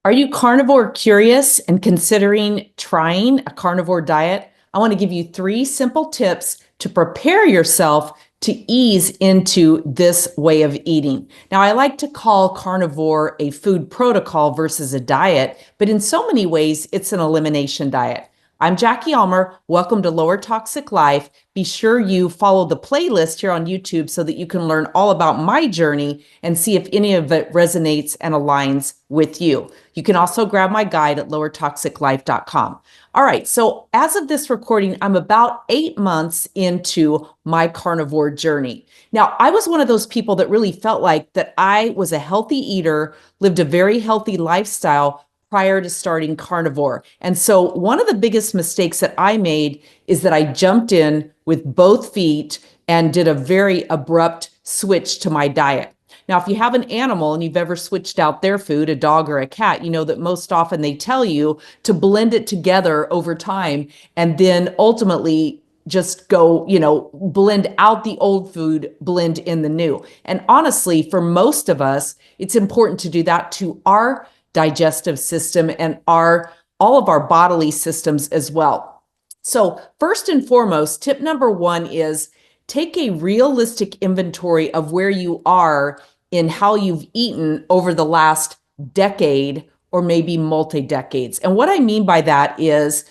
Are you carnivore curious and considering trying a carnivore diet? I want to give you 3 simple tips to prepare yourself to ease into this way of eating. Now, I like to call carnivore a food protocol versus a diet, but in so many ways, it's an elimination diet. I'm Jackie Almer. Welcome to Lower Toxic Life. Be sure you follow the playlist here on YouTube so that you can learn all about my journey and see if any of it resonates and aligns with you. You can also grab my guide at lowertoxiclife.com. All right, so as of this recording, I'm about 8 months into my carnivore journey. Now, I was one of those people that really felt like that I was a healthy eater, lived a very healthy lifestyle prior to starting carnivore. And so one of the biggest mistakes that I made is that I jumped in with both feet and did a very abrupt switch to my diet. Now, if you have an animal and you've ever switched out their food, a dog or a cat, you know that most often they tell you to blend it together over time and then ultimately just go, blend out the old food, blend in the new. And honestly, for most of us, it's important to do that to our digestive system and all of our bodily systems as well. So first and foremost, tip number 1 is take a realistic inventory of where you are in how you've eaten over the last decade or maybe multi-decades. And what I mean by that is,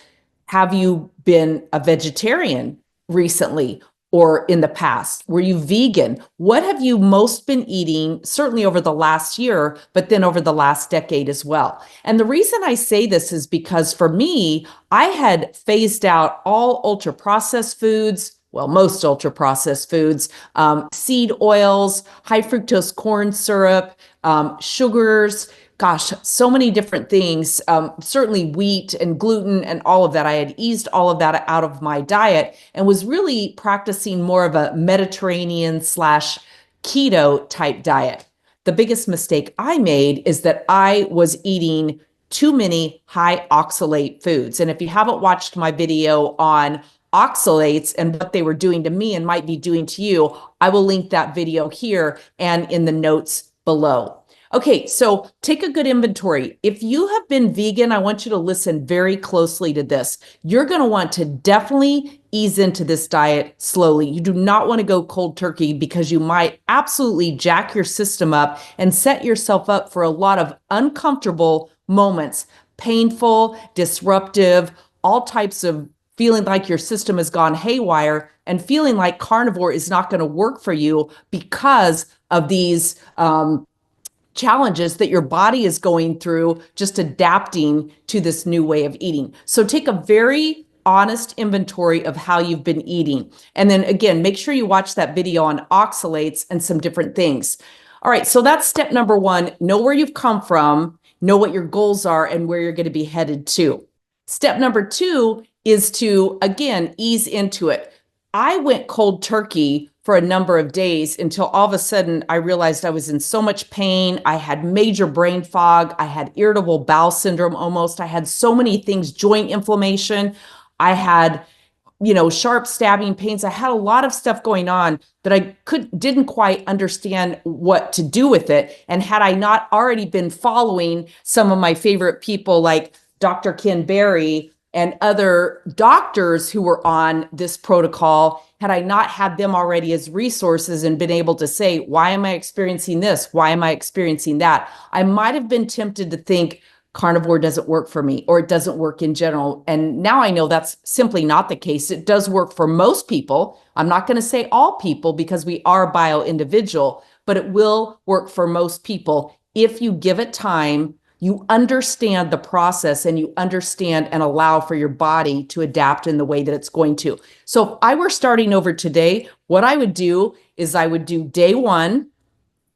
have you been a vegetarian recently or in the past? Were you vegan? What have you most been eating, certainly over the last year, but then over the last decade as well? And the reason I say this is because for me, I had phased out all ultra processed foods, well, most ultra processed foods, seed oils, high fructose corn syrup, sugars, gosh, so many different things, certainly wheat and gluten and all of that. I had eased all of that out of my diet and was really practicing more of a Mediterranean slash keto type diet. The biggest mistake I made is that I was eating too many high oxalate foods. And if you haven't watched my video on oxalates and what they were doing to me and might be doing to you, I will link that video here and in the notes below. Okay, so take a good inventory. If you have been vegan, I want you to listen very closely to this. You're going to want to definitely ease into this diet slowly. You do not want to go cold turkey because you might absolutely jack your system up and set yourself up for a lot of uncomfortable moments, painful, disruptive, all types of feeling like your system has gone haywire and feeling like carnivore is not going to work for you because of these challenges that your body is going through just adapting to this new way of eating. So take a very honest inventory of how you've been eating. And then again, make sure you watch that video on oxalates and some different things. All right, so that's step number 1. Know where you've come from, know what your goals are and where you're going to be headed to. Step number 2 is to, again, ease into it. I went cold turkey for a number of days until all of a sudden I realized I was in so much pain. I had major brain fog. I had irritable bowel syndrome almost. I had so many things, joint inflammation. I had, sharp stabbing pains. I had a lot of stuff going on that I didn't quite understand what to do with it. And had I not already been following some of my favorite people like Dr. Ken Berry and other doctors who were on this protocol, had I not had them already as resources and been able to say, why am I experiencing this? Why am I experiencing that? I might have been tempted to think carnivore doesn't work for me or it doesn't work in general. And now I know that's simply not the case. It does work for most people. I'm not going to say all people because we are bio-individual, but it will work for most people if you give it time. You understand the process and you understand and allow for your body to adapt in the way that it's going to. So if I were starting over today, what I would do is I would do day 1,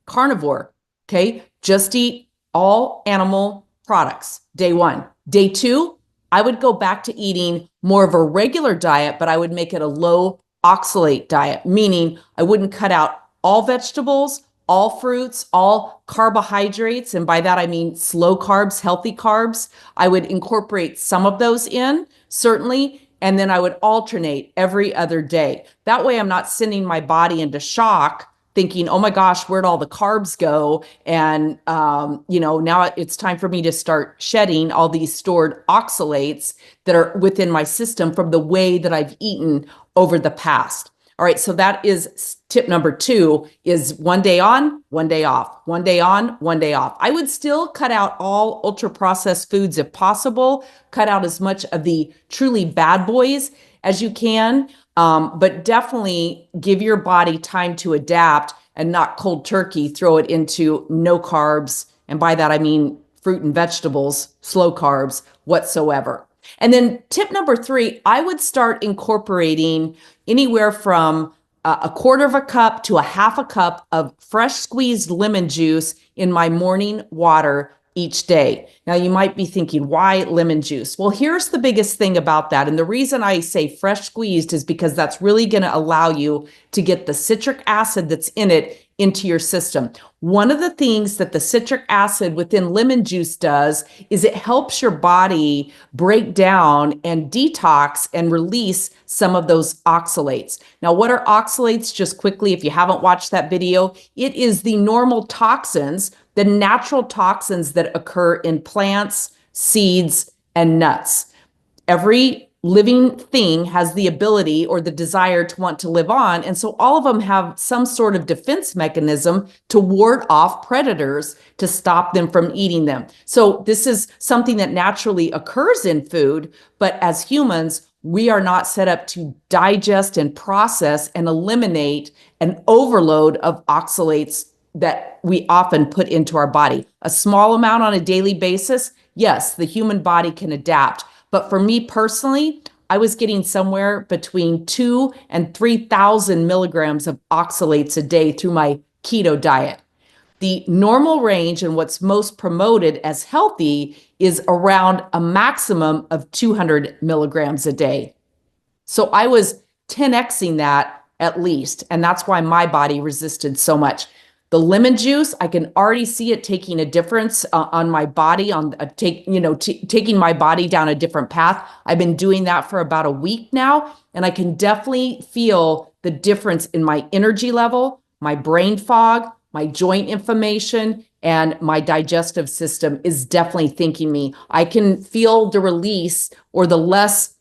carnivore, okay? Just eat all animal products, day 1. Day 2, I would go back to eating more of a regular diet, but I would make it a low oxalate diet, meaning I wouldn't cut out all vegetables, all fruits, all carbohydrates. And by that, I mean slow carbs, healthy carbs. I would incorporate some of those in, certainly, and then I would alternate every other day. That way, I'm not sending my body into shock thinking, oh my gosh, where'd all the carbs go? And, now it's time for me to start shedding all these stored oxalates that are within my system from the way that I've eaten over the past. All right, so that is tip number 2 is 1 day on, 1 day off, 1 day on, 1 day off. I would still cut out all ultra processed foods if possible, cut out as much of the truly bad boys as you can, but definitely give your body time to adapt and not cold turkey throw it into no carbs. And by that, I mean fruit and vegetables, slow carbs whatsoever. And then tip number 3, I would start incorporating anywhere from a quarter of a cup to a half a cup of fresh squeezed lemon juice in my morning water each day. Now you might be thinking, why lemon juice? Well, here's the biggest thing about that. And the reason I say fresh squeezed is because that's really going to allow you to get the citric acid that's in it into your system. One of the things that the citric acid within lemon juice does is it helps your body break down and detox and release some of those oxalates. Now, what are oxalates? Just quickly, if you haven't watched that video, it is the normal toxins, the natural toxins that occur in plants, seeds, and nuts. Every living thing has the ability or the desire to want to live on. And so all of them have some sort of defense mechanism to ward off predators to stop them from eating them. So this is something that naturally occurs in food, but as humans, we are not set up to digest and process and eliminate an overload of oxalates that we often put into our body. A small amount on a daily basis, yes, the human body can adapt. But for me personally, I was getting somewhere between 2,000 and 3,000 milligrams of oxalates a day through my keto diet. The normal range and what's most promoted as healthy is around a maximum of 200 milligrams a day. So I was 10xing that at least, and that's why my body resisted so much. The lemon juice, I can already see it taking a difference on my body, taking my body down a different path. I've been doing that for about a week now, and I can definitely feel the difference in my energy level, my brain fog, my joint inflammation, and my digestive system is definitely thanking me. I can feel the release or the less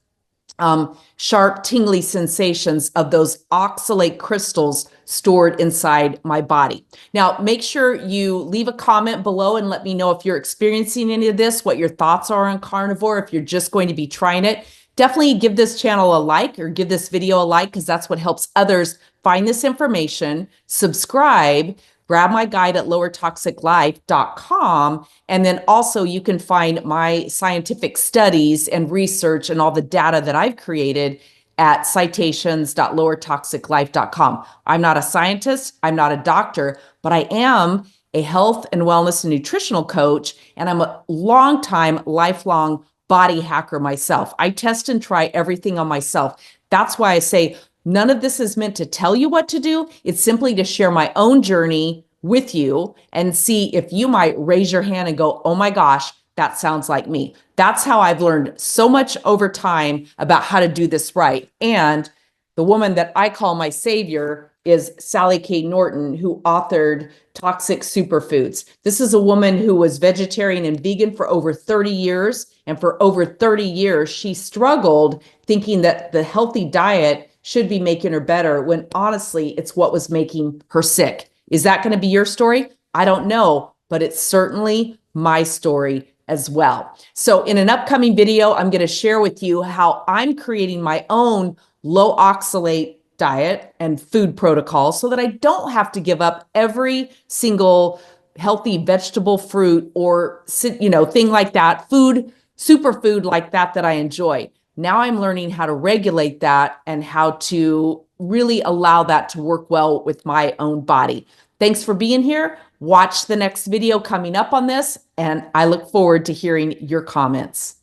sharp, tingly sensations of those oxalate crystals stored inside my body. Now, make sure you leave a comment below and let me know if you're experiencing any of this, what your thoughts are on carnivore, if you're just going to be trying it. Definitely give this channel a like or give this video a like because that's what helps others find this information. Subscribe. Grab my guide at lowertoxiclife.com. And then also you can find my scientific studies and research and all the data that I've created at citations.lowertoxiclife.com. I'm not a scientist, I'm not a doctor, but I am a health and wellness and nutritional coach, and I'm a lifelong body hacker myself. I test and try everything on myself. That's why I say none of this is meant to tell you what to do. It's simply to share my own journey with you and see if you might raise your hand and go, oh my gosh, that sounds like me. That's how I've learned so much over time about how to do this right. And the woman that I call my savior is Sally K. Norton, who authored Toxic Superfoods. This is a woman who was vegetarian and vegan for over 30 years. And for over 30 years, she struggled thinking that the healthy diet should be making her better when honestly, it's what was making her sick. Is that going to be your story? I don't know, but it's certainly my story as well. So in an upcoming video, I'm going to share with you how I'm creating my own low oxalate diet and food protocol so that I don't have to give up every single healthy vegetable, fruit, or thing like that, superfood like that I enjoy. Now I'm learning how to regulate that and how to really allow that to work well with my own body. Thanks for being here. Watch the next video coming up on this, and I look forward to hearing your comments.